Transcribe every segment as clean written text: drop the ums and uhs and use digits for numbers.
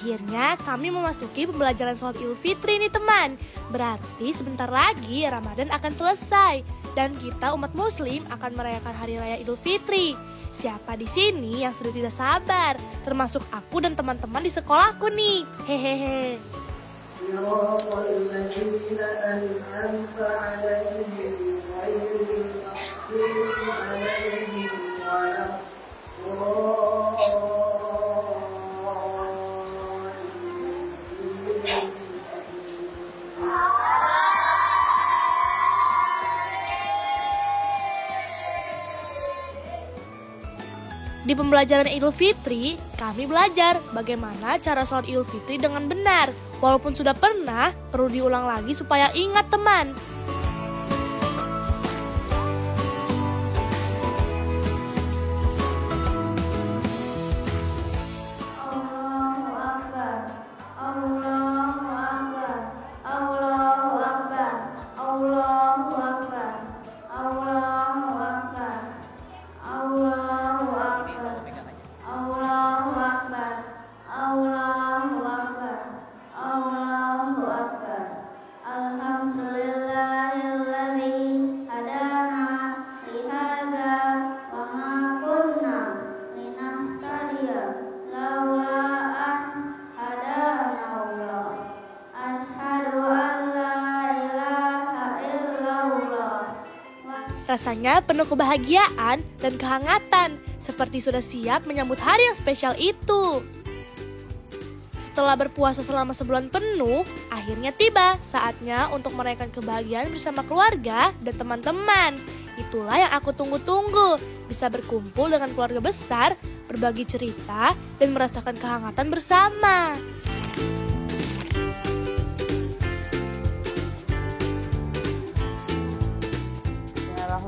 Akhirnya kami memasuki pembelajaran sholat Idul Fitri nih teman. Berarti sebentar lagi Ramadan akan selesai dan kita umat muslim akan merayakan hari raya Idul Fitri. Siapa di sini yang sudah tidak sabar? Termasuk aku dan teman-teman di sekolahku nih. Hehehe. Di pembelajaran Idul Fitri, kami belajar bagaimana cara sholat Idul Fitri dengan benar. Walaupun sudah pernah, perlu diulang lagi supaya ingat teman. Rasanya penuh kebahagiaan dan kehangatan, seperti sudah siap menyambut hari yang spesial itu. Setelah berpuasa selama sebulan penuh, akhirnya tiba saatnya untuk merayakan kebahagiaan bersama keluarga dan teman-teman. Itulah yang aku tunggu-tunggu, bisa berkumpul dengan keluarga besar, berbagi cerita, dan merasakan kehangatan bersama.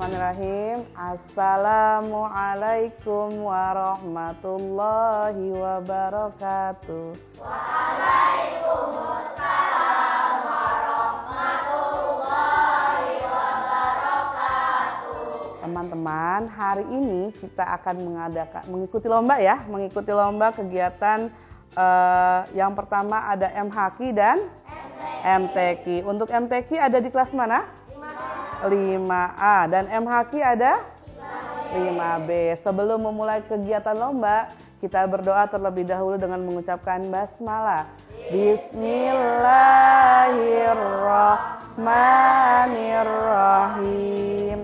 Bismillahirrahmanirrahim. Assalamualaikum warahmatullahi wabarakatuh. Waalaikumsalam warahmatullahi wabarakatuh. Teman-teman, hari ini kita akan mengikuti lomba kegiatan yang pertama ada MHQ dan MTQ. Untuk MTQ ada di kelas mana? 5A dan MHQ ada 5B. Sebelum memulai kegiatan lomba, kita berdoa terlebih dahulu dengan mengucapkan basmalah. Bismillahirrahmanirrahim.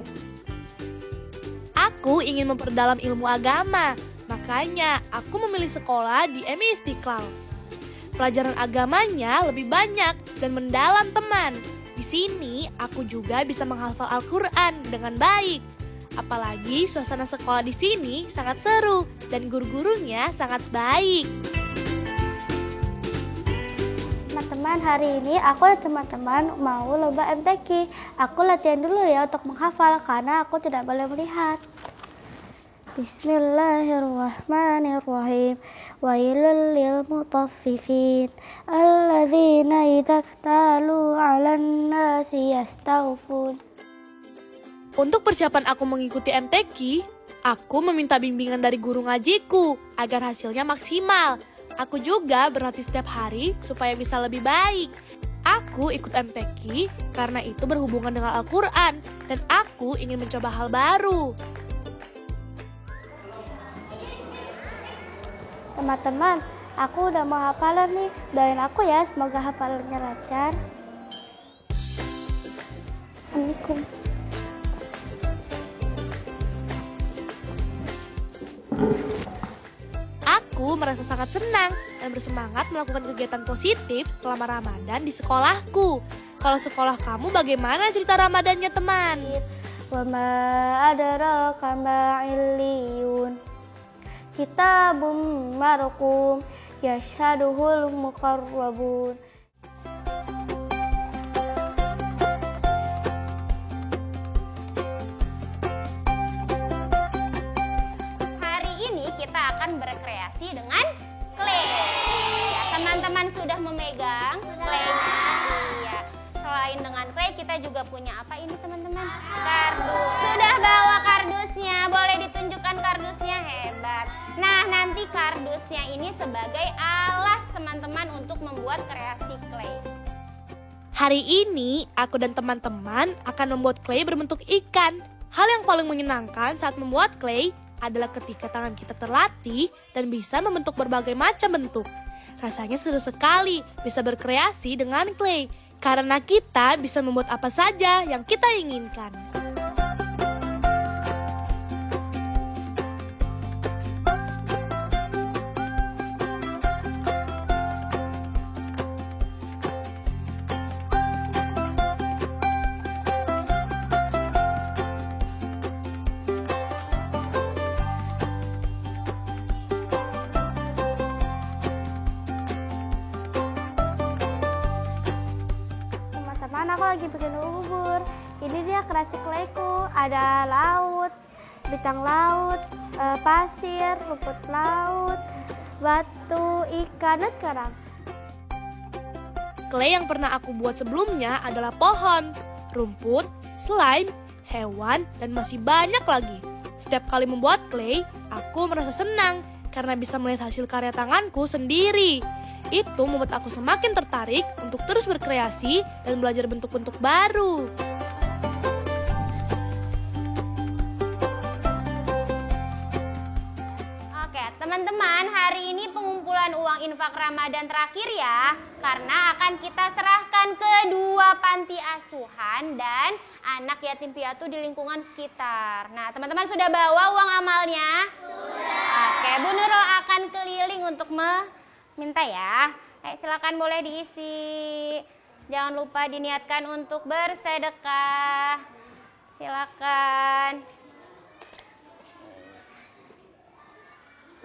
Aku ingin memperdalam ilmu agama, makanya aku memilih sekolah di MI Istiqlal. Pelajaran agamanya lebih banyak dan mendalam teman. Di sini aku juga bisa menghafal Al-Quran dengan baik. Apalagi suasana sekolah di sini sangat seru dan guru-gurunya sangat baik. Teman-teman, hari ini aku dan teman-teman mau lomba MTQ. Aku latihan dulu ya untuk menghafal karena aku tidak boleh melihat. Bismillahirrahmanirrahim. Wailul lil mutaffifin alladzina idza iktalu 'alan nasi yastawfun. Untuk persiapan aku mengikuti MTQ, aku meminta bimbingan dari guru ngajiku agar hasilnya maksimal. Aku juga berlatih setiap hari supaya bisa lebih baik. Aku ikut MTQ karena itu berhubungan dengan Al-Quran dan aku ingin mencoba hal baru. Teman-teman, aku udah mau hafalan nih. Doain aku ya, semoga hafalannya lancar. Assalamualaikum. Aku merasa sangat senang dan bersemangat melakukan kegiatan positif selama Ramadan di sekolahku. Kalau sekolah kamu bagaimana cerita Ramadannya teman? Wa ma adraka ma illiyun. Kitabum marqum yashhaduhul muqarrabun. Hari ini kita akan berkreasi dengan clay. Ya, teman-teman sudah memegang claynya? Iya. Selain dengan clay, kita juga punya apa ini teman-teman? Kardus. Sudah bawa kardusnya, boleh ditunjukkan kardusnya, hebat. Nah, nanti kardusnya ini sebagai alas teman-teman untuk membuat kreasi clay. Hari ini, aku dan teman-teman akan membuat clay berbentuk ikan. Hal yang paling menyenangkan saat membuat clay adalah ketika tangan kita terlatih dan bisa membentuk berbagai macam bentuk. Rasanya seru sekali bisa berkreasi dengan clay, karena kita bisa membuat apa saja yang kita inginkan. Teman-teman, aku lagi bikin bubur. Ini dia kreasi clayku. Ada laut, bintang laut, pasir, rumput laut, batu, ikan, dan kerang. Clay yang pernah aku buat sebelumnya adalah pohon, rumput, slime, hewan, dan masih banyak lagi. Setiap kali membuat clay, aku merasa senang karena bisa melihat hasil karya tanganku sendiri. Itu membuat aku semakin tertarik untuk terus berkreasi dan belajar bentuk-bentuk baru. Oke, teman-teman, hari ini pengumpulan uang infak Ramadan terakhir ya, karena akan kita serahkan ke 2 panti asuhan dan anak yatim piatu di lingkungan sekitar. Nah, teman-teman sudah bawa uang amalnya? Sudah. Oke, Bu Nurul akan keliling untuk minta ya. Silakan boleh diisi. Jangan lupa diniatkan untuk bersedekah. Silakan.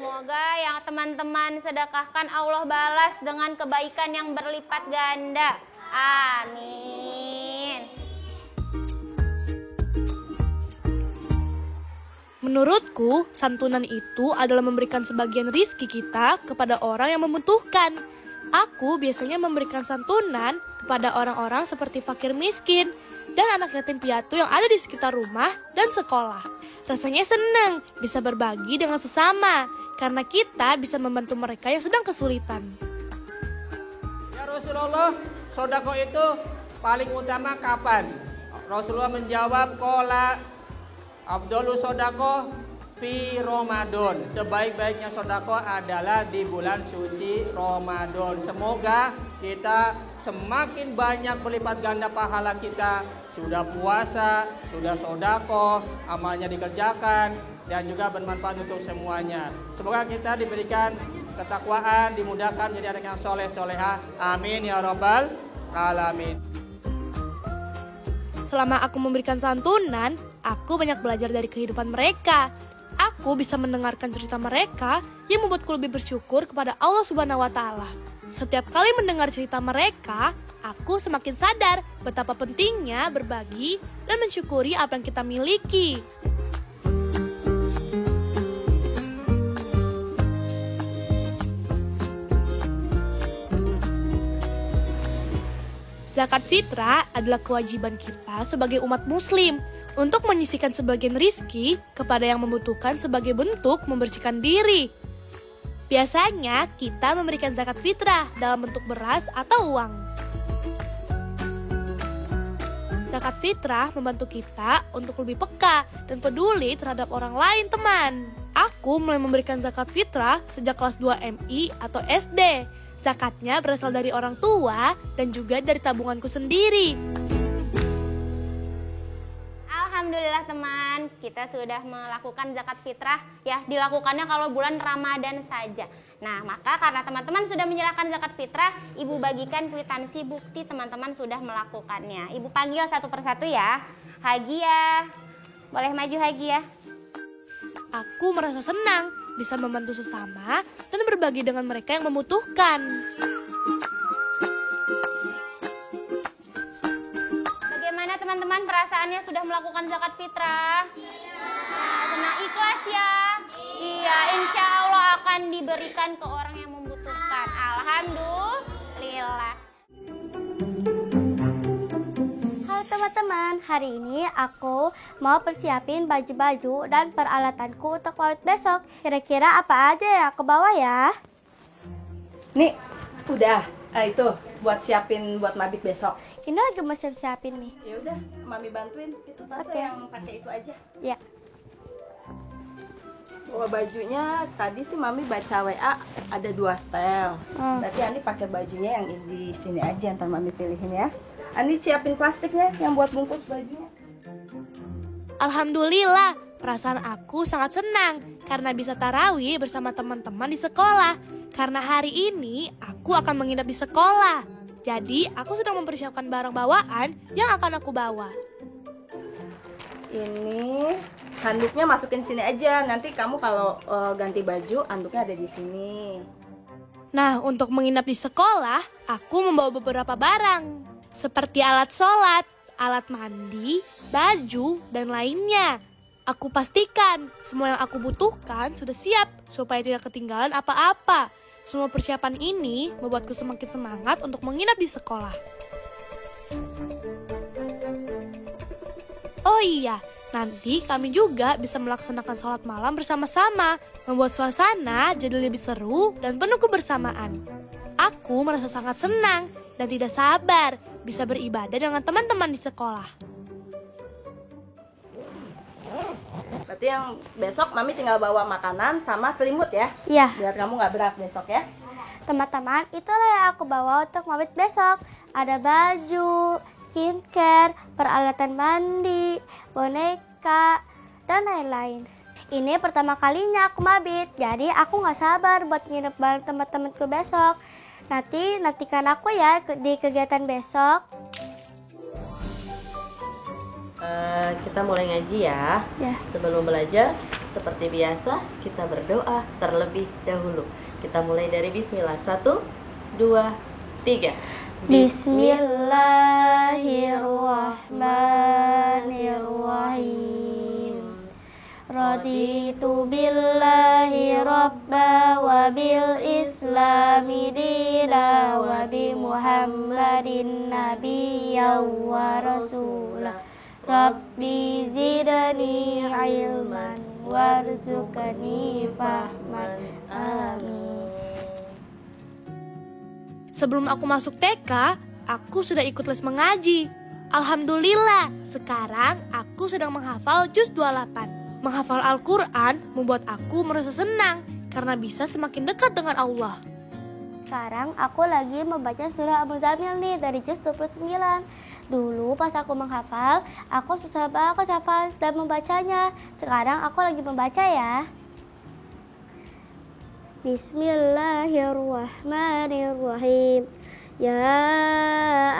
Semoga yang teman-teman sedekahkan Allah balas dengan kebaikan yang berlipat ganda. Amin. Menurutku, santunan itu adalah memberikan sebagian rizki kita kepada orang yang membutuhkan. Aku biasanya memberikan santunan kepada orang-orang seperti fakir miskin dan anak yatim piatu yang ada di sekitar rumah dan sekolah. Rasanya senang bisa berbagi dengan sesama, karena kita bisa membantu mereka yang sedang kesulitan. Ya Rasulullah, sodako itu paling utama kapan? Rasulullah menjawab, kola Abdullu sodako fi Ramadan. Sebaik-baiknya sodako adalah di bulan suci Ramadan. Semoga kita semakin banyak berlipat ganda pahala kita. Sudah puasa, sudah sodako, amalnya dikerjakan, dan juga bermanfaat untuk semuanya. Semoga kita diberikan ketakwaan, dimudahkan menjadi anak yang soleh soleha. Amin ya robbal alamin. Selama aku memberikan santunan, aku banyak belajar dari kehidupan mereka. Aku bisa mendengarkan cerita mereka yang membuatku lebih bersyukur kepada Allah Subhanahu wa Ta'ala. Setiap kali mendengar cerita mereka, aku semakin sadar betapa pentingnya berbagi dan mensyukuri apa yang kita miliki. Zakat fitrah adalah kewajiban kita sebagai umat muslim untuk menyisihkan sebagian rizki kepada yang membutuhkan sebagai bentuk membersihkan diri. Biasanya kita memberikan zakat fitrah dalam bentuk beras atau uang. Zakat fitrah membantu kita untuk lebih peka dan peduli terhadap orang lain, teman. Aku mulai memberikan zakat fitrah sejak kelas 2 MI atau SD. Zakatnya berasal dari orang tua dan juga dari tabunganku sendiri. Alhamdulillah teman, kita sudah melakukan zakat fitrah ya, dilakukannya kalau bulan Ramadan saja. Nah, maka karena teman-teman sudah menyerahkan zakat fitrah, Ibu bagikan kwitansi bukti teman-teman sudah melakukannya. Ibu panggil satu persatu ya. Hagia, boleh maju Hagia. Aku merasa senang bisa membantu sesama dan berbagi dengan mereka yang membutuhkan. Bagaimana teman-teman perasaannya sudah melakukan zakat fitrah? Nah, ikhlas ya? Iya, insya Allah akan diberikan ke orang yang membutuhkan. Alhamdulillah. teman-teman, hari ini aku mau persiapin baju-baju dan peralatanku untuk maut besok. Kira-kira apa aja yang aku bawa ya? Nih, udah. Itu buat siapin buat mabit besok. Ini lagi mau siapin nih. Ya udah, Mami bantuin. Itu tante Oke. yang pakai itu aja. Ya. Bawa bajunya tadi sih Mami baca WA ada 2 setel. Berarti Ani pakai bajunya yang di sini aja, ntar Mami pilihin ya. Ani siapin plastiknya yang buat bungkus bajunya. Alhamdulillah, perasaan aku sangat senang karena bisa tarawih bersama teman-teman di sekolah. Karena hari ini aku akan menginap di sekolah. Jadi aku sedang mempersiapkan barang bawaan yang akan aku bawa. Ini handuknya masukin sini aja. Nanti kamu kalau ganti baju, handuknya ada di sini. Nah, untuk menginap di sekolah, aku membawa beberapa barang. Seperti alat sholat, alat mandi, baju, dan lainnya. Aku pastikan semua yang aku butuhkan sudah siap supaya tidak ketinggalan apa-apa. Semua persiapan ini membuatku semakin semangat untuk menginap di sekolah. Oh iya, nanti kami juga bisa melaksanakan sholat malam bersama-sama, membuat suasana jadi lebih seru dan penuh kebersamaan. Aku merasa sangat senang dan tidak sabar bisa beribadah dengan teman-teman di sekolah. Berarti yang besok Mami tinggal bawa makanan sama selimut ya. Iya. Biar kamu nggak berat besok ya. Teman-teman, itulah yang aku bawa untuk mabit besok. Ada baju, skincare, peralatan mandi, boneka, dan lain-lain. Ini pertama kalinya aku mabit, jadi aku nggak sabar buat nginep bareng teman-temanku besok. Nantikan aku ya di kegiatan besok. Kita mulai ngaji ya. Ya. Sebelum belajar, seperti biasa, kita berdoa terlebih dahulu. Kita mulai dari bismillah. 1, 2, 3. Bismillahirrahmanirrahim. Raditu billahi rabba wa bil islami dina wa bi muhammadin nabiyyan wa rasulah. Rabbi zidni ilman warzuqni fahman. Amin. Sebelum aku masuk TK, aku sudah ikut les mengaji. Alhamdulillah, sekarang aku sedang menghafal juz 28. Menghafal Al-Quran membuat aku merasa senang karena bisa semakin dekat dengan Allah. Sekarang aku lagi membaca surah Al-Muzammil nih dari juz 29. Dulu pas aku menghafal, aku susah banget hafal dan membacanya. Sekarang aku lagi membaca ya. Bismillahirrahmanirrahim. Ya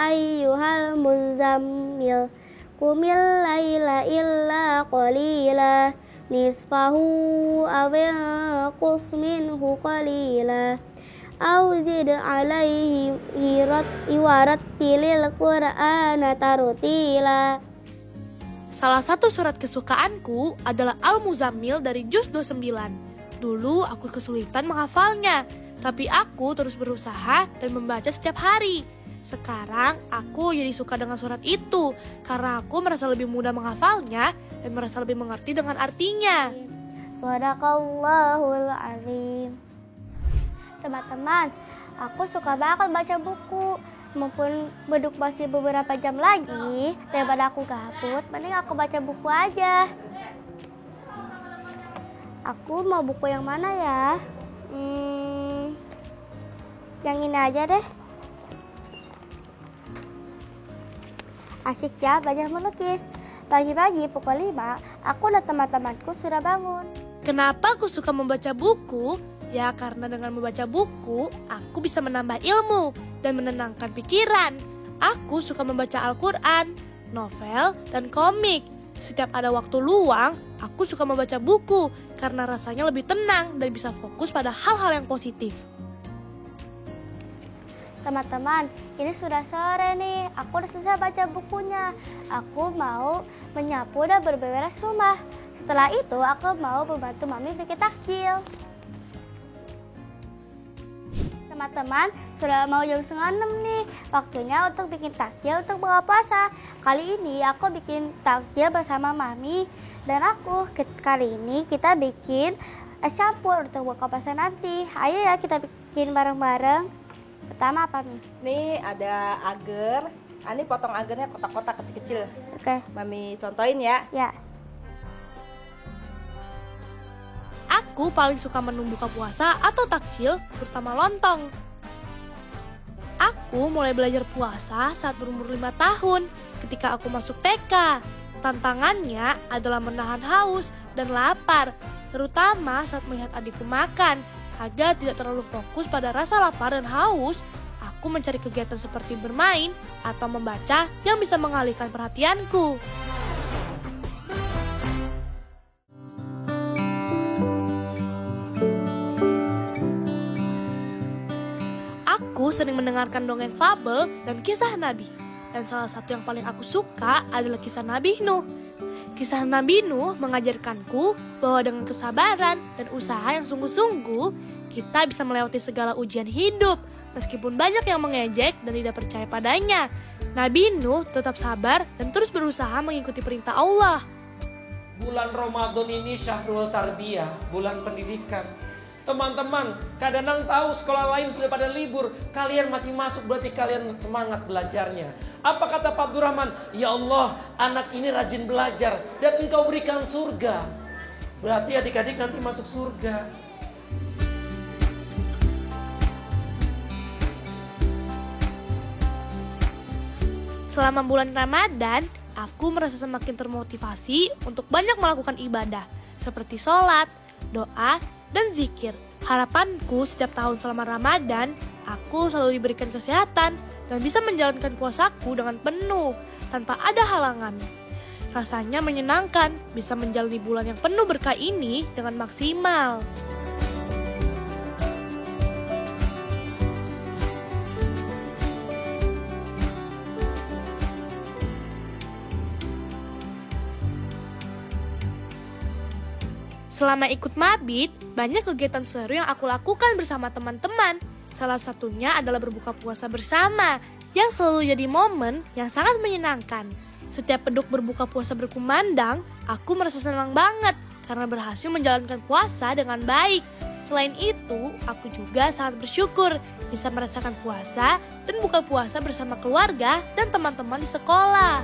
ayyuhal muzammil, qumil laila illa qalila, nisfahu aw inqus minhu qalila, aw zid alaihi warattilil qur'ana tartila. Salah satu surat kesukaanku adalah Al-Muzammil dari juz 29. Dulu aku kesulitan menghafalnya, tapi aku terus berusaha dan membaca setiap hari. Sekarang aku jadi suka dengan surat itu karena aku merasa lebih mudah menghafalnya dan merasa lebih mengerti dengan artinya. Shadaqallahul azim. Teman-teman, aku suka banget baca buku. Mumpun beduk masih beberapa jam lagi, daripada aku gabut, mending aku baca buku aja. Aku mau buku yang mana ya? Yang ini aja deh. Asik ya belajar melukis. Pagi-pagi pukul 5, aku dan teman-temanku sudah bangun. Kenapa aku suka membaca buku? Ya karena dengan membaca buku, aku bisa menambah ilmu dan menenangkan pikiran. Aku suka membaca Al-Quran, novel, dan komik. Setiap ada waktu luang, aku suka membaca buku karena rasanya lebih tenang dan bisa fokus pada hal-hal yang positif. Teman-teman, ini sudah sore nih. Aku udah selesai baca bukunya. Aku mau menyapu dan berberes rumah. Setelah itu, aku mau membantu Mami bikin takjil. Teman-teman, sudah mau jam 5:30 nih. Waktunya untuk bikin takjil untuk buka puasa. Kali ini aku bikin takjil bersama Mami dan aku. Kali ini kita bikin es campur untuk buka puasa nanti. Ayo ya kita bikin bareng-bareng. Pertama apa nih? Nih ada agar. Ani potong agarnya kotak-kotak kecil-kecil. Oke. Mami contohin ya. Ya. Aku paling suka menu buka puasa atau takjil, terutama lontong. Aku mulai belajar puasa saat berumur 5 tahun ketika aku masuk TK. Tantangannya adalah menahan haus dan lapar, terutama saat melihat adikku makan. Agar tidak terlalu fokus pada rasa lapar dan haus, aku mencari kegiatan seperti bermain atau membaca yang bisa mengalihkan perhatianku. Aku sering mendengarkan dongeng fabel dan kisah Nabi. Dan salah satu yang paling aku suka adalah kisah Nabi Nuh. Kisah Nabi Nuh mengajarkanku bahwa dengan kesabaran dan usaha yang sungguh-sungguh, kita bisa melewati segala ujian hidup. Meskipun banyak yang mengejek dan tidak percaya padanya, Nabi Nuh tetap sabar dan terus berusaha mengikuti perintah Allah. Bulan Ramadan ini Syahrul Tarbiyah, bulan pendidikan. Teman-teman, kadang-kadang tahu sekolah lain sudah pada libur, kalian masih masuk berarti kalian semangat belajarnya. Apa kata Pak Abdurrahman? Ya Allah, anak ini rajin belajar dan Engkau berikan surga. Berarti adik-adik nanti masuk surga. Selama bulan Ramadan, aku merasa semakin termotivasi untuk banyak melakukan ibadah, seperti sholat, doa, dan zikir. Harapanku setiap tahun selama Ramadan, aku selalu diberikan kesehatan dan bisa menjalankan puasaku dengan penuh, tanpa ada halangan. Rasanya menyenangkan bisa menjalani bulan yang penuh berkah ini dengan maksimal. Selama ikut mabit, banyak kegiatan seru yang aku lakukan bersama teman-teman. Salah satunya adalah berbuka puasa bersama, yang selalu jadi momen yang sangat menyenangkan. Setiap beduk berbuka puasa berkumandang, aku merasa senang banget karena berhasil menjalankan puasa dengan baik. Selain itu, aku juga sangat bersyukur bisa merasakan puasa dan buka puasa bersama keluarga dan teman-teman di sekolah.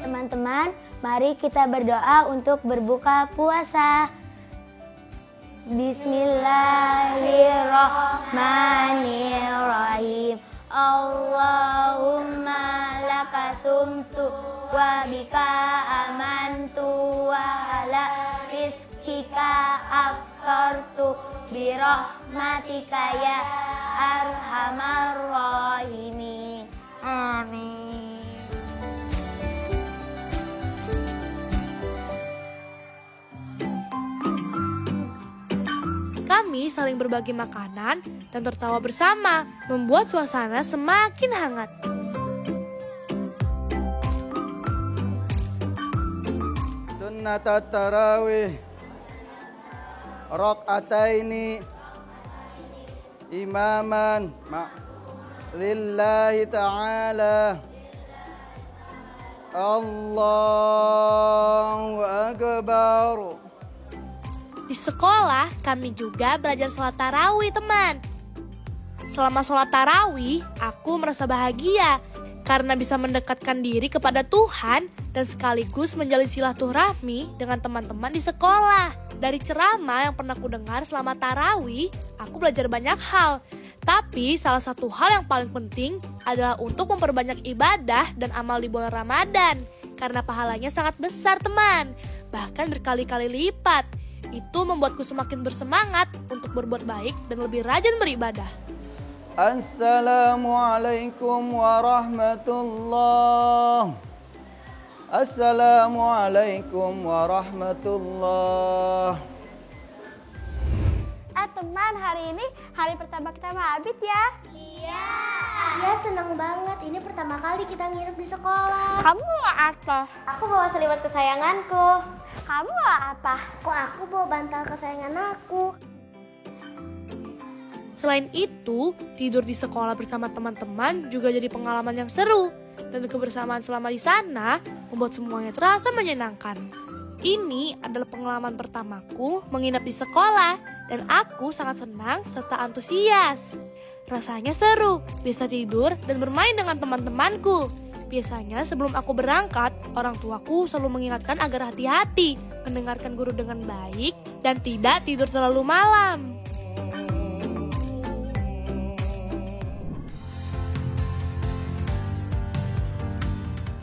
Teman-teman, mari kita berdoa untuk berbuka puasa. Bismillahirrahmanirrahim. Allahumma laka sumtu wa bika amantu wa ala rizkika aftartu birahmatika ya arhamar rahimin. Amin. Kami saling berbagi makanan dan tertawa bersama, membuat suasana semakin hangat. Sunnat tarawih raq'ataini imaman lillahi ta'ala. Allahu akbar. Di sekolah, kami juga belajar sholat tarawih, teman. Selama sholat tarawih, aku merasa bahagia karena bisa mendekatkan diri kepada Tuhan dan sekaligus menjalin silaturahmi dengan teman-teman di sekolah. Dari ceramah yang pernah aku dengar selama tarawih, aku belajar banyak hal. Tapi salah satu hal yang paling penting adalah untuk memperbanyak ibadah dan amal di bulan Ramadan. Karena pahalanya sangat besar, teman. Bahkan berkali-kali lipat. Itu membuatku semakin bersemangat untuk berbuat baik dan lebih rajin beribadah. Assalamualaikum warahmatullahi. Assalamualaikum warahmatullahi. Teman, hari ini hari pertama kita mabit ya? Iya. Iya, seneng banget. Ini pertama kali kita nginep di sekolah. Kamu bawa apa? Aku bawa selimut kesayanganku. Kamu bawa apa? Kok aku bawa bantal kesayangan aku. Selain itu, tidur di sekolah bersama teman-teman juga jadi pengalaman yang seru. Dan kebersamaan selama di sana membuat semuanya terasa menyenangkan. Ini adalah pengalaman pertamaku menginap di sekolah dan aku sangat senang serta antusias. Rasanya seru, bisa tidur dan bermain dengan teman-temanku. Biasanya sebelum aku berangkat, orang tuaku selalu mengingatkan agar hati-hati, mendengarkan guru dengan baik, dan tidak tidur terlalu malam.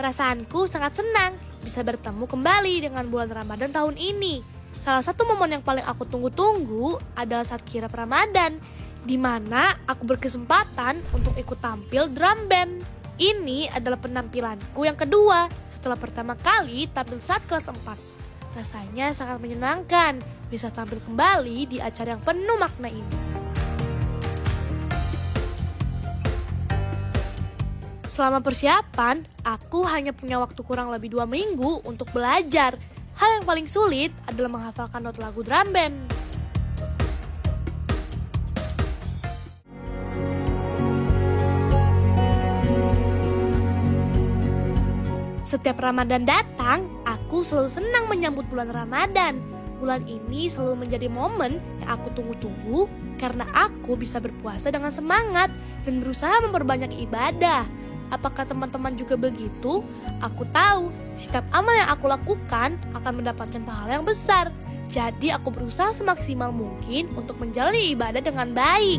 Perasaanku sangat senang bisa bertemu kembali dengan bulan Ramadan tahun ini. Salah satu momen yang paling aku tunggu-tunggu adalah saat kirap Ramadan, di mana aku berkesempatan untuk ikut tampil drum band. Ini adalah penampilanku yang kedua setelah pertama kali tampil saat kelas 4. Rasanya sangat menyenangkan bisa tampil kembali di acara yang penuh makna ini. Selama persiapan, aku hanya punya waktu kurang lebih 2 minggu untuk belajar. Hal yang paling sulit adalah menghafalkan not lagu drum band. Setiap Ramadan datang, aku selalu senang menyambut bulan Ramadan. Bulan ini selalu menjadi momen yang aku tunggu-tunggu karena aku bisa berpuasa dengan semangat dan berusaha memperbanyak ibadah. Apakah teman-teman juga begitu? Aku tahu setiap amal yang aku lakukan akan mendapatkan pahala yang besar. Jadi aku berusaha semaksimal mungkin untuk menjalani ibadah dengan baik.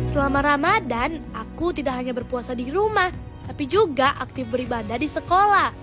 Selama Ramadan, aku tidak hanya berpuasa di rumah, tapi juga aktif beribadah di sekolah.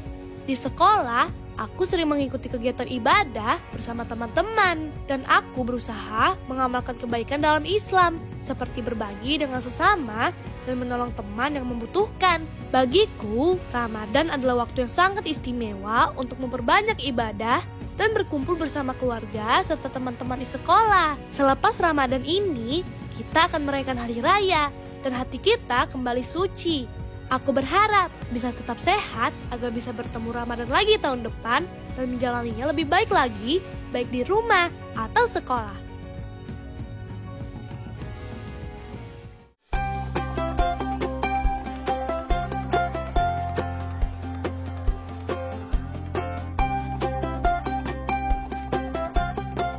Di sekolah, aku sering mengikuti kegiatan ibadah bersama teman-teman. Dan aku berusaha mengamalkan kebaikan dalam Islam, seperti berbagi dengan sesama dan menolong teman yang membutuhkan. Bagiku, Ramadan adalah waktu yang sangat istimewa untuk memperbanyak ibadah dan berkumpul bersama keluarga serta teman-teman di sekolah. Selepas Ramadan ini, kita akan merayakan hari raya dan hati kita kembali suci. Aku berharap bisa tetap sehat agar bisa bertemu Ramadan lagi tahun depan dan menjalaninya lebih baik lagi, baik di rumah atau sekolah.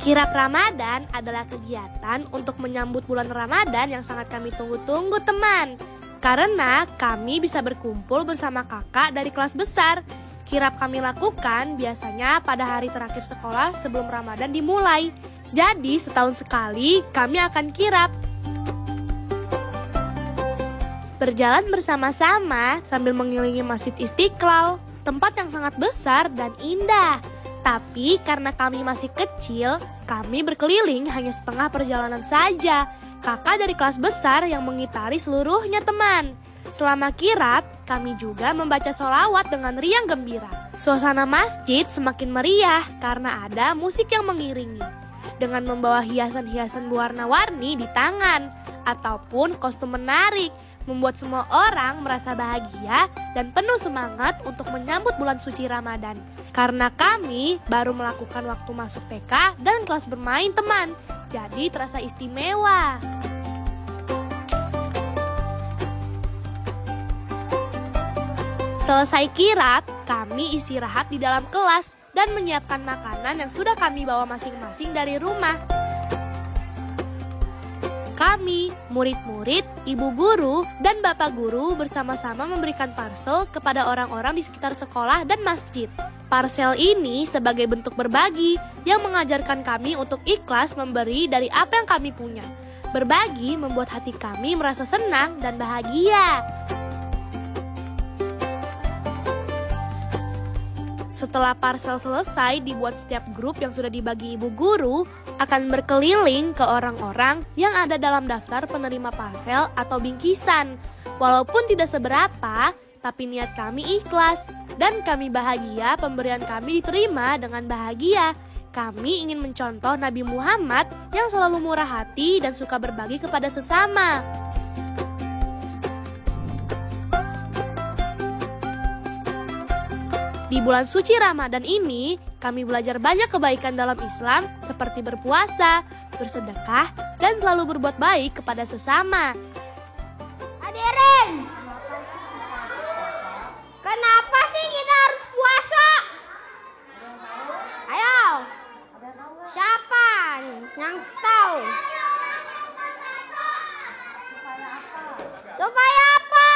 Kirap Ramadan adalah kegiatan untuk menyambut bulan Ramadan yang sangat kami tunggu-tunggu, teman. Karena kami bisa berkumpul bersama kakak dari kelas besar. Kirap kami lakukan biasanya pada hari terakhir sekolah sebelum Ramadan dimulai. Jadi setahun sekali kami akan kirap. Berjalan bersama-sama sambil mengelilingi Masjid Istiqlal, tempat yang sangat besar dan indah. Tapi karena kami masih kecil, kami berkeliling hanya setengah perjalanan saja. Kakak dari kelas besar yang mengitari seluruhnya, teman. Selama kirap, kami juga membaca sholawat dengan riang gembira. Suasana masjid semakin meriah karena ada musik yang mengiringi. Dengan membawa hiasan-hiasan berwarna-warni di tangan ataupun kostum menarik, membuat semua orang merasa bahagia dan penuh semangat untuk menyambut bulan suci Ramadan. Karena kami baru melakukan waktu masuk TK dan kelas bermain, teman. Jadi terasa istimewa. Selesai kirap, kami istirahat di dalam kelas dan menyiapkan makanan yang sudah kami bawa masing-masing dari rumah. Kami, murid-murid, ibu guru, dan bapak guru bersama-sama memberikan parcel kepada orang-orang di sekitar sekolah dan masjid. Parcel ini sebagai bentuk berbagi yang mengajarkan kami untuk ikhlas memberi dari apa yang kami punya. Berbagi membuat hati kami merasa senang dan bahagia. Setelah parcel selesai dibuat, setiap grup yang sudah dibagi ibu guru akan berkeliling ke orang-orang yang ada dalam daftar penerima parcel atau bingkisan. Walaupun tidak seberapa, tapi niat kami ikhlas dan kami bahagia pemberian kami diterima dengan bahagia. Kami ingin mencontoh Nabi Muhammad yang selalu murah hati dan suka berbagi kepada sesama. Di bulan suci Ramadan ini, kami belajar banyak kebaikan dalam Islam seperti berpuasa, bersedekah, dan selalu berbuat baik kepada sesama. Hadirin, kenapa sih kita harus puasa? Ayo, siapa yang tahu? Supaya apa?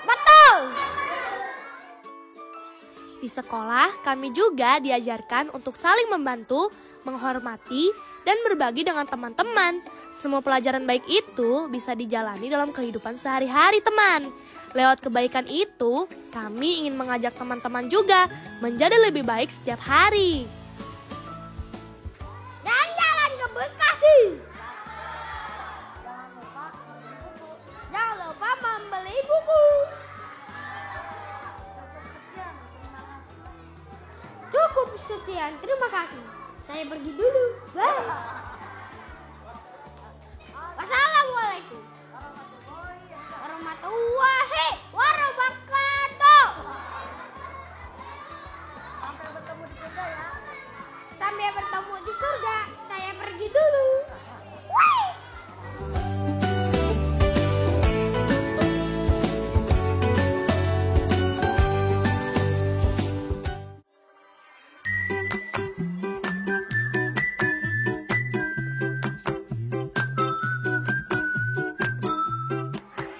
Betul. Di sekolah, kami juga diajarkan untuk saling membantu, menghormati, dan berbagi dengan teman-teman. Semua pelajaran baik itu bisa dijalani dalam kehidupan sehari-hari, teman. Lewat kebaikan itu, kami ingin mengajak teman-teman juga menjadi lebih baik setiap hari. Jalan-jalan ke Bekasi. Jangan lupa membeli buku. Cukup sekian, terima kasih. Saya pergi dulu. Bye. Wassalamualaikum warahmatullahi wabarakatuh. Sampai bertemu di surga. Saya pergi dulu. Wih.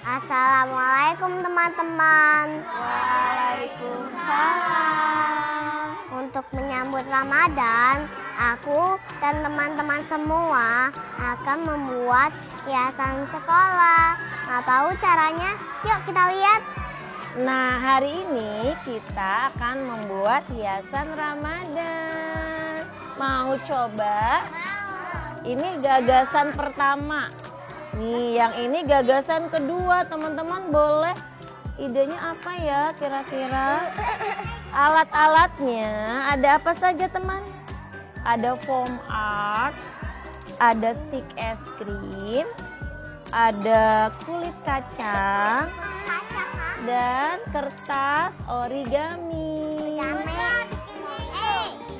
Assalamualaikum teman-teman. Waalaikumsalam. Untuk menyambut Ramadan, aku dan teman-teman semua akan membuat hiasan sekolah. Mau tahu caranya? Yuk kita lihat. Nah, hari ini kita akan membuat hiasan Ramadan. Mau coba? Ini gagasan pertama. Nih, yang ini gagasan kedua. Teman-teman boleh idenya apa ya kira-kira? Alat-alatnya ada apa saja, teman? Ada foam art, ada stick es krim, ada kulit kacang, dan kertas origami.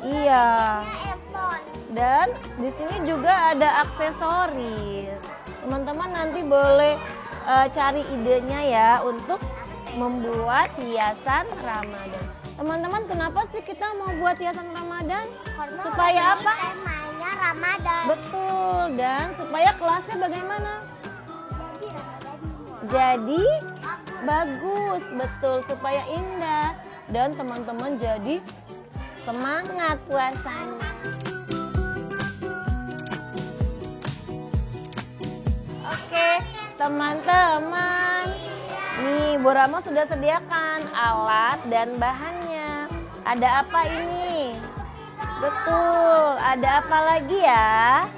Iya. Dan di sini juga ada aksesoris. Teman-teman nanti boleh cari idenya ya untuk membuat hiasan Ramadan. Teman-teman, kenapa sih kita mau buat hiasan Ramadan? Karena supaya apa? Temanya Ramadan. Betul, dan supaya kelasnya bagaimana? Jadi bagus, betul, supaya indah dan teman-teman jadi semangat puasanya. Oke, teman-teman. Nih, Bu Rama sudah sediakan alat dan bahannya. Ada apa ini? Betul, ada apa lagi ya?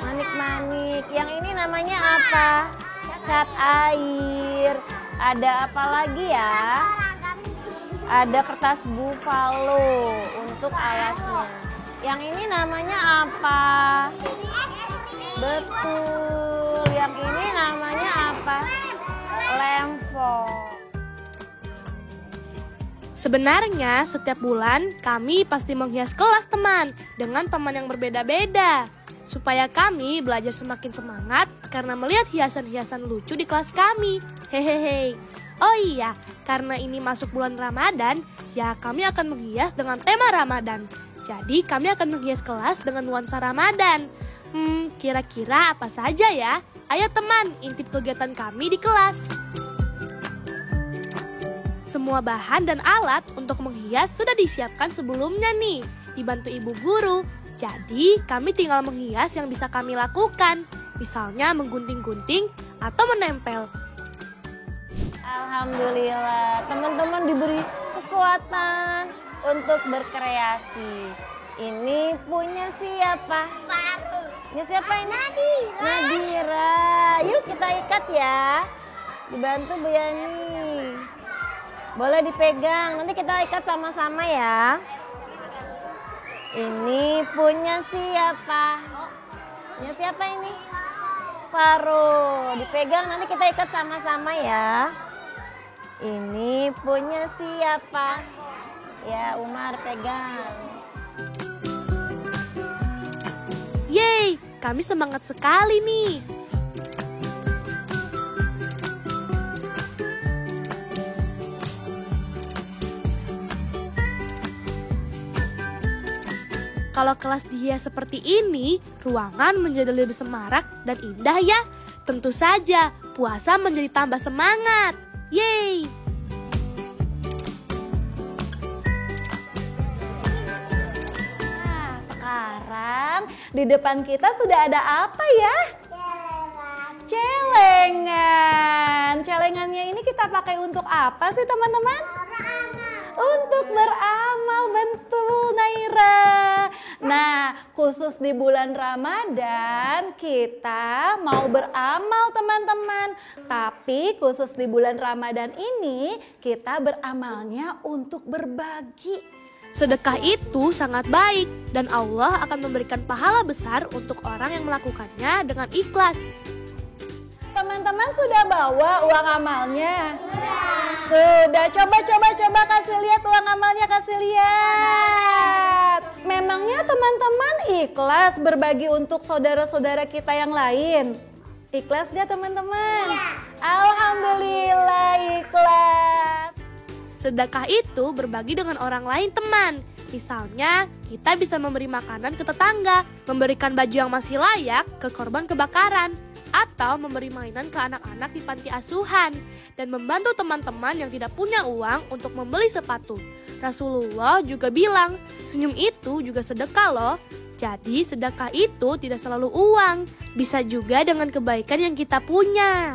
Manik-manik. Yang ini namanya apa? Cat air. Ada apa lagi ya? Ada kertas buffalo untuk alasnya. Yang ini namanya apa? Betul. Yang ini namanya apa? Lempor. Sebenarnya setiap bulan kami pasti menghias kelas teman dengan teman yang berbeda-beda. Supaya kami belajar semakin semangat karena melihat hiasan-hiasan lucu di kelas kami. Hehehe. Oh iya, karena ini masuk bulan Ramadan, ya kami akan menghias dengan tema Ramadan. Jadi kami akan menghias kelas dengan nuansa Ramadan. Kira-kira apa saja ya? Ayo teman, intip kegiatan kami di kelas. Semua bahan dan alat untuk menghias sudah disiapkan sebelumnya nih, dibantu ibu guru. Jadi kami tinggal menghias yang bisa kami lakukan, misalnya menggunting-gunting atau menempel. Alhamdulillah, teman-teman diberi kekuatan untuk berkreasi. Ini punya siapa? Punya siapa ini? Nadira. Yuk kita ikat ya. Dibantu Bu Yani. Boleh dipegang, nanti kita ikat sama-sama ya. Ini punya siapa? Punya siapa ini? separuh. Dipegang, nanti kita ikat sama-sama ya. Ini punya siapa? Ya, Umar pegang. Yeay, kami semangat sekali nih. Kalau kelas dihias seperti ini, ruangan menjadi lebih semarak dan indah ya. Tentu saja, puasa menjadi tambah semangat. Yeay! Nah, sekarang di depan kita sudah ada apa ya? Celengan. Celengannya ini kita pakai untuk apa sih teman-teman? Untuk beramal, betul Naira. Nah, khusus di bulan Ramadan kita mau beramal teman-teman. Tapi khusus di bulan Ramadan ini kita beramalnya untuk berbagi. Sedekah itu sangat baik dan Allah akan memberikan pahala besar untuk orang yang melakukannya dengan ikhlas. Teman-teman sudah bawa uang amalnya? Sudah. Coba kasih lihat uang amalnya, kasih lihat. Memangnya teman-teman ikhlas berbagi untuk saudara-saudara kita yang lain? Ikhlas gak teman-teman? Alhamdulillah ikhlas. Sedekah itu berbagi dengan orang lain teman. Misalnya, kita bisa memberi makanan ke tetangga, memberikan baju yang masih layak ke korban kebakaran, atau memberi mainan ke anak-anak di panti asuhan, dan membantu teman-teman yang tidak punya uang untuk membeli sepatu. Rasulullah juga bilang, senyum itu juga sedekah loh. Jadi sedekah itu tidak selalu uang, bisa juga dengan kebaikan yang kita punya.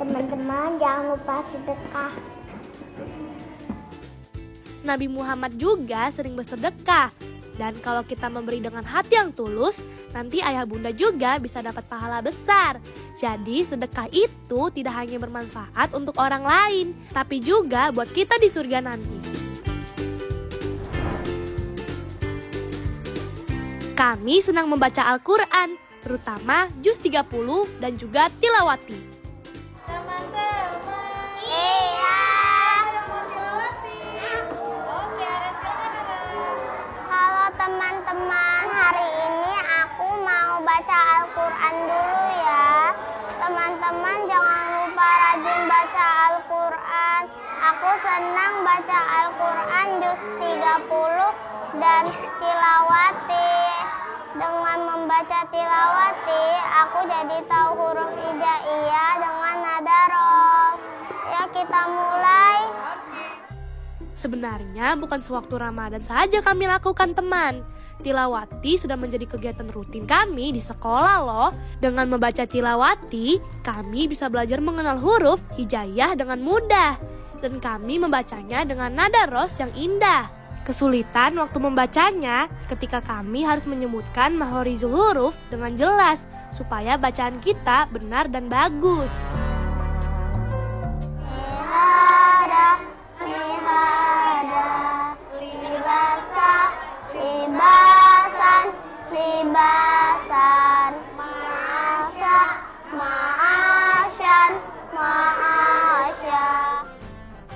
Teman-teman jangan lupa sedekah. Nabi Muhammad juga sering bersedekah. Dan kalau kita memberi dengan hati yang tulus, nanti ayah bunda juga bisa dapat pahala besar. Jadi sedekah itu tidak hanya bermanfaat untuk orang lain, tapi juga buat kita di surga nanti. Kami senang membaca Al-Quran, terutama juz 30 dan juga tilawati. Teman-teman, hari ini aku mau baca Al-Quran dulu ya. Teman-teman jangan lupa rajin baca Al-Quran. Aku senang baca Al-Quran juz 30 dan tilawati. Dengan membaca tilawati, aku jadi tahu huruf hijaiyah dengan nada rof. Ya kita mulai. Sebenarnya bukan sewaktu Ramadan saja kami lakukan teman. Tilawati sudah menjadi kegiatan rutin kami di sekolah loh. Dengan membaca tilawati, kami bisa belajar mengenal huruf hijaiyah dengan mudah. Dan kami membacanya dengan nada ros yang indah. Kesulitan waktu membacanya ketika kami harus menyebutkan makhorijul huruf dengan jelas supaya bacaan kita benar dan bagus. Libasan, ma'asyan.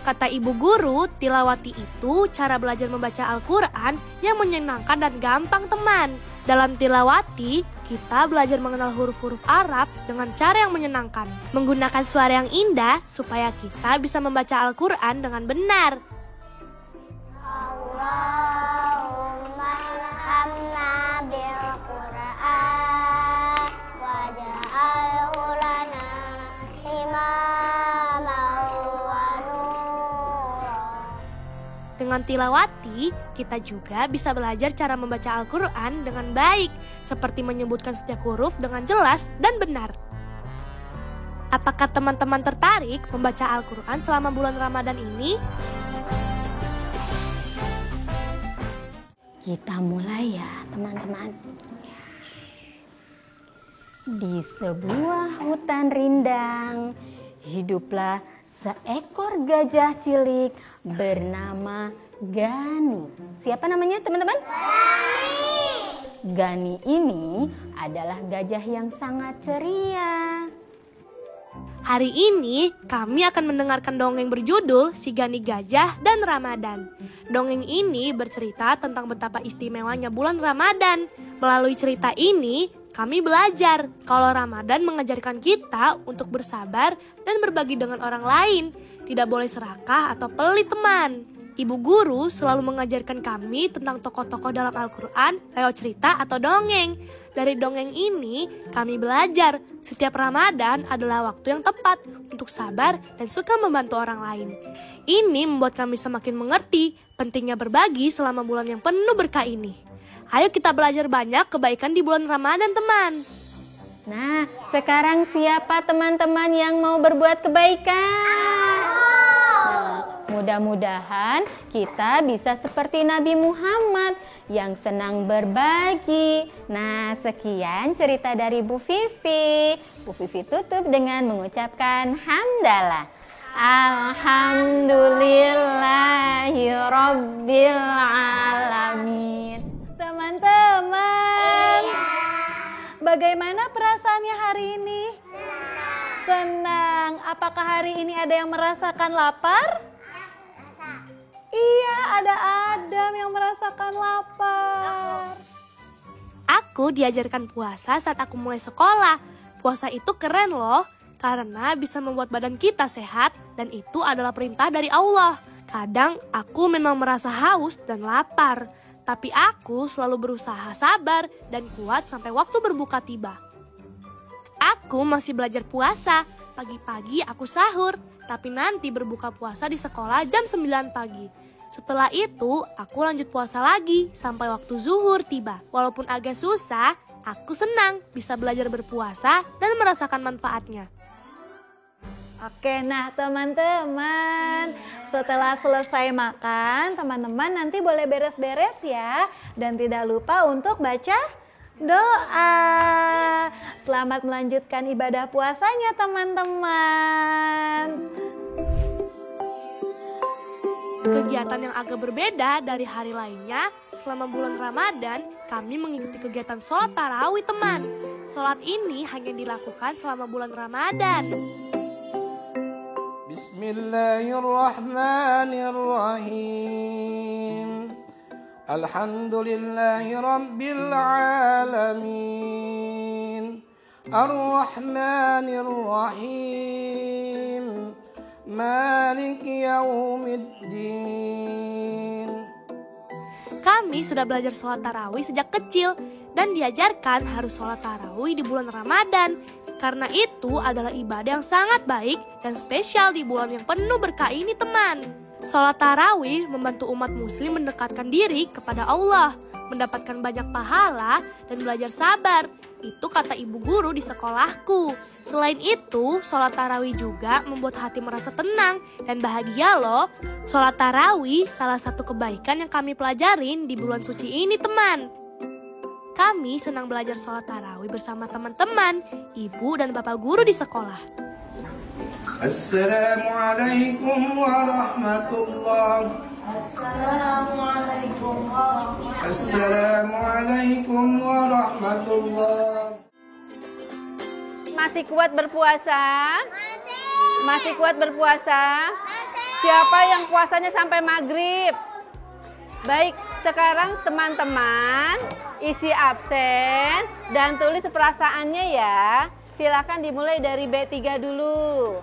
Kata ibu guru, tilawati itu cara belajar membaca Al-Quran yang menyenangkan dan gampang teman. Dalam tilawati, kita belajar mengenal huruf-huruf Arab dengan cara yang menyenangkan. Menggunakan suara yang indah supaya kita bisa membaca Al-Quran dengan benar. Allahumma hamna bil Qur'an waj'alhu lana imaman wa nura. Dengan tilawati, kita juga bisa belajar cara membaca Al-Quran dengan baik, seperti menyebutkan setiap huruf dengan jelas dan benar. Apakah teman-teman tertarik membaca Al-Quran selama bulan Ramadan ini? Kita mulai ya teman-teman. Di sebuah hutan rindang, hiduplah seekor gajah cilik bernama Gani. Siapa namanya teman-teman? Gani ini adalah gajah yang sangat ceria. Hari ini kami akan mendengarkan dongeng berjudul Si Gani Gajah dan Ramadan. Dongeng ini bercerita tentang betapa istimewanya bulan Ramadan. Melalui cerita ini, kami belajar kalau Ramadan mengajarkan kita untuk bersabar dan berbagi dengan orang lain. Tidak boleh serakah atau pelit, teman. Ibu guru selalu mengajarkan kami tentang tokoh-tokoh dalam Al-Quran lewat cerita atau dongeng. Dari dongeng ini, kami belajar setiap Ramadan adalah waktu yang tepat untuk sabar dan suka membantu orang lain. Ini membuat kami semakin mengerti pentingnya berbagi selama bulan yang penuh berkah ini. Ayo kita belajar banyak kebaikan di bulan Ramadan, teman. Nah, sekarang siapa teman-teman yang mau berbuat kebaikan? Mudah-mudahan kita bisa seperti Nabi Muhammad yang senang berbagi. Nah, sekian cerita dari Bu Vivi. Bu Vivi tutup dengan mengucapkan hamdalah. Alhamdulillahirabbil alamin. Teman-teman, bagaimana perasaannya hari ini? Senang. Apakah hari ini ada yang merasakan lapar? Iya, ada Adam yang merasakan lapar. Aku diajarkan puasa saat aku mulai sekolah. Puasa itu keren loh, karena bisa membuat badan kita sehat dan itu adalah perintah dari Allah. Kadang aku memang merasa haus dan lapar, tapi aku selalu berusaha sabar dan kuat sampai waktu berbuka tiba. Aku masih belajar puasa, pagi-pagi aku sahur, tapi nanti berbuka puasa di sekolah jam 9 pagi. Setelah itu, aku lanjut puasa lagi sampai waktu zuhur tiba. Walaupun agak susah, aku senang bisa belajar berpuasa dan merasakan manfaatnya. Oke, nah teman-teman, setelah selesai makan, teman-teman nanti boleh beres-beres ya. Dan tidak lupa untuk baca doa. Selamat melanjutkan ibadah puasanya, teman-teman. Kegiatan yang agak berbeda dari hari lainnya, selama bulan Ramadan, kami mengikuti kegiatan sholat tarawih, teman. Sholat ini hanya dilakukan selama bulan Ramadan. Bismillahirrahmanirrahim. Alhamdulillahi rabbil alamin. Ar-Rahmanir-Rahim. Maliki yaumiddin. Kami sudah belajar sholat tarawih sejak kecil dan diajarkan harus sholat tarawih di bulan Ramadan. Karena itu adalah ibadah yang sangat baik dan spesial di bulan yang penuh berkah ini, teman. Sholat tarawih membantu umat muslim mendekatkan diri kepada Allah, mendapatkan banyak pahala dan belajar sabar. Itu kata ibu guru di sekolahku. Selain itu, sholat tarawih juga membuat hati merasa tenang dan bahagia loh. Sholat tarawih salah satu kebaikan yang kami pelajarin di bulan suci ini, teman. Kami senang belajar sholat tarawih bersama teman-teman, ibu dan bapak guru di sekolah. Assalamualaikum warahmatullahi wabarakatuh. Assalamualaikum warahmatullahi. Masih kuat berpuasa? Masih kuat berpuasa? Siapa yang puasanya sampai maghrib? Baik, sekarang teman-teman isi absen dan tulis perasaannya ya. Silakan dimulai dari B3 dulu.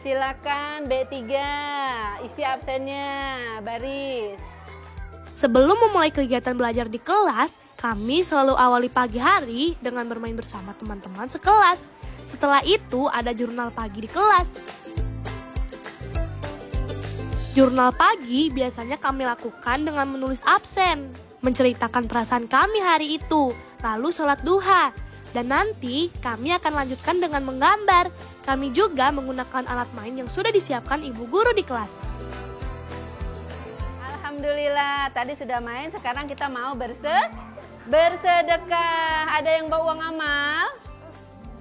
Silakan B3, isi absennya, baris. Sebelum memulai kegiatan belajar di kelas, kami selalu awali pagi hari dengan bermain bersama teman-teman sekelas. Setelah itu ada jurnal pagi di kelas. Jurnal pagi biasanya kami lakukan dengan menulis absen, menceritakan perasaan kami hari itu, lalu sholat duha. Dan nanti kami akan lanjutkan dengan menggambar. Kami juga menggunakan alat main yang sudah disiapkan ibu guru di kelas. Alhamdulillah, tadi sudah main, sekarang kita mau bersedekah. Ada yang bawa uang amal?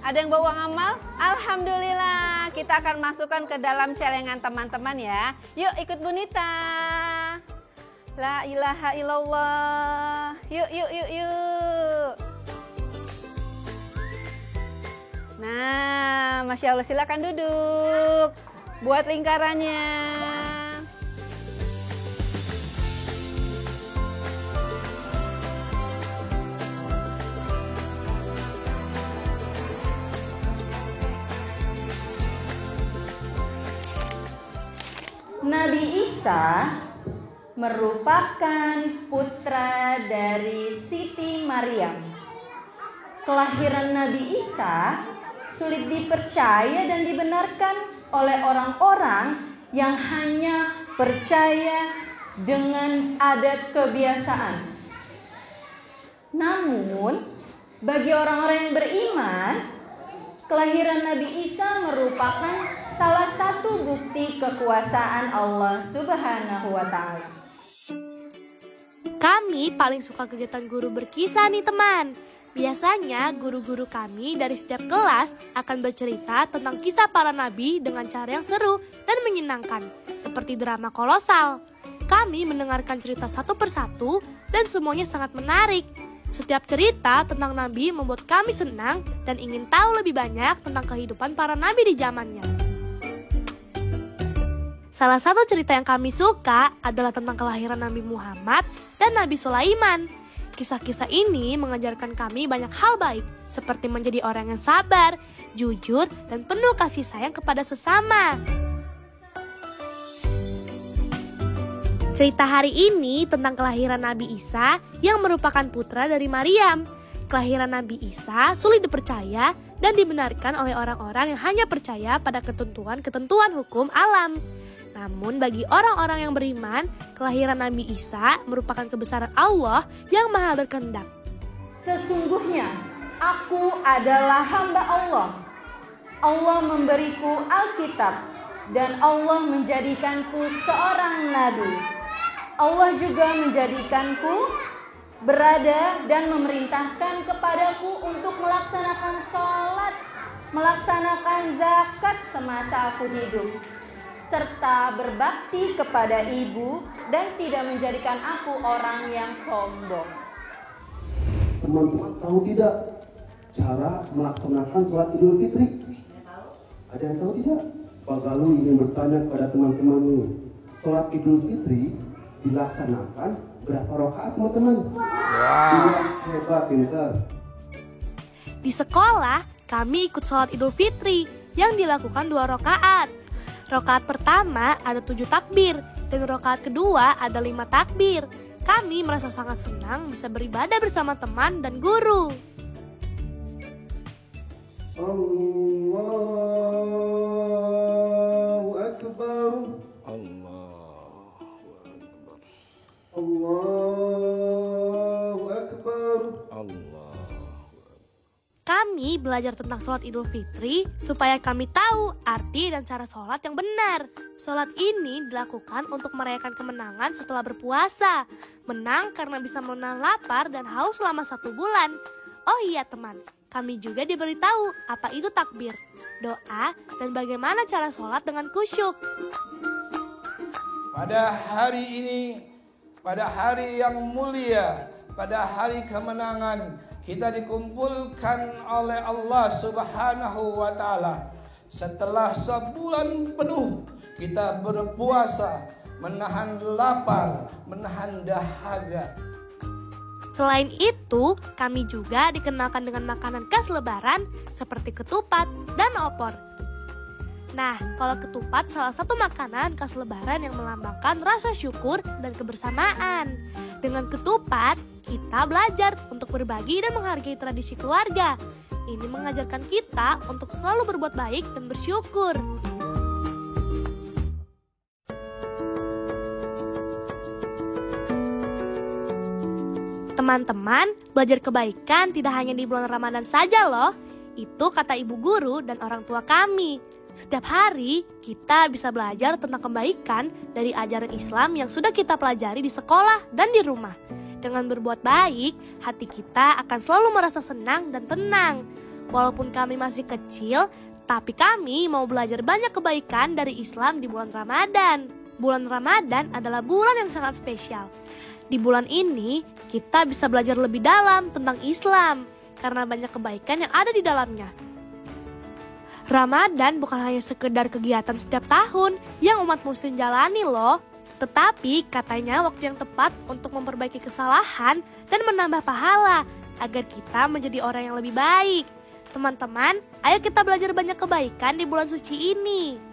Ada yang bawa uang amal? Alhamdulillah, kita akan masukkan ke dalam celengan teman-teman ya. Yuk ikut Bunita. La ilaha illallah. Yuk. Masya Allah, silakan duduk. Buat lingkarannya. Nabi Isa merupakan putra dari Siti Maryam. Kelahiran Nabi Isa sulit dipercaya dan dibenarkan oleh orang-orang yang hanya percaya dengan adat kebiasaan. Namun, bagi orang-orang yang beriman, kelahiran Nabi Isa merupakan salah satu bukti kekuasaan Allah Subhanahu wa Ta'ala. Kami paling suka kegiatan guru berkisah nih teman. Biasanya guru-guru kami dari setiap kelas akan bercerita tentang kisah para nabi dengan cara yang seru dan menyenangkan, seperti drama kolosal. Kami mendengarkan cerita satu persatu dan semuanya sangat menarik. Setiap cerita tentang nabi membuat kami senang dan ingin tahu lebih banyak tentang kehidupan para nabi di zamannya. Salah satu cerita yang kami suka adalah tentang kelahiran Nabi Muhammad dan Nabi Sulaiman. Kisah-kisah ini mengajarkan kami banyak hal baik, seperti menjadi orang yang sabar, jujur, dan penuh kasih sayang kepada sesama. Cerita hari ini tentang kelahiran Nabi Isa yang merupakan putra dari Maryam. Kelahiran Nabi Isa sulit dipercaya dan dibenarkan oleh orang-orang yang hanya percaya pada ketentuan-ketentuan hukum alam. Namun bagi orang-orang yang beriman, kelahiran Nabi Isa merupakan kebesaran Allah yang Maha Berkehendak. Sesungguhnya aku adalah hamba Allah. Allah memberiku Alkitab dan Allah menjadikanku seorang nabi. Allah juga menjadikanku berada dan memerintahkan kepadaku untuk melaksanakan sholat, melaksanakan zakat semasa aku hidup, serta berbakti kepada ibu dan tidak menjadikan aku orang yang sombong. Teman-teman tahu tidak cara melaksanakan sholat Idul Fitri? Ada yang tahu tidak? Pak Galuh ingin bertanya kepada teman-temanmu, sholat Idul Fitri dilaksanakan berapa rakaat teman-teman? Wow. Hebat, pintar. Di sekolah kami ikut sholat Idul Fitri yang dilakukan 2 rakaat. Rakaat pertama ada 7 takbir dan rakaat kedua ada 5 takbir. Kami merasa sangat senang bisa beribadah bersama teman dan guru. Allahu Akbar. Allahu Akbar. Kami belajar tentang sholat Idul Fitri supaya kami tahu arti dan cara sholat yang benar. Sholat ini dilakukan untuk merayakan kemenangan setelah berpuasa. Menang karena bisa menahan lapar dan haus selama 1 bulan. Oh iya teman, kami juga diberitahu apa itu takbir, doa, dan bagaimana cara sholat dengan khusyuk. Pada hari ini, pada hari yang mulia, pada hari kemenangan, kita dikumpulkan oleh Allah Subhanahu wa Ta'ala. Setelah sebulan penuh kita berpuasa, menahan lapar, menahan dahaga. Selain itu, kami juga dikenalkan dengan makanan khas Lebaran seperti ketupat dan opor. Nah, kalau ketupat salah satu makanan khas Lebaran yang melambangkan rasa syukur dan kebersamaan. Dengan ketupat, kita belajar untuk berbagi dan menghargai tradisi keluarga. Ini mengajarkan kita untuk selalu berbuat baik dan bersyukur. Teman-teman, belajar kebaikan tidak hanya di bulan Ramadan saja loh. Itu kata ibu guru dan orang tua kami. Setiap hari kita bisa belajar tentang kebaikan dari ajaran Islam yang sudah kita pelajari di sekolah dan di rumah. Dengan berbuat baik, hati kita akan selalu merasa senang dan tenang. Walaupun kami masih kecil, tapi kami mau belajar banyak kebaikan dari Islam di bulan Ramadan. Bulan Ramadan adalah bulan yang sangat spesial. Di bulan ini, kita bisa belajar lebih dalam tentang Islam, karena banyak kebaikan yang ada di dalamnya. Ramadan bukan hanya sekedar kegiatan setiap tahun yang umat muslim jalani loh, tetapi katanya waktu yang tepat untuk memperbaiki kesalahan dan menambah pahala agar kita menjadi orang yang lebih baik. Teman-teman, ayo kita belajar banyak kebaikan di bulan suci ini.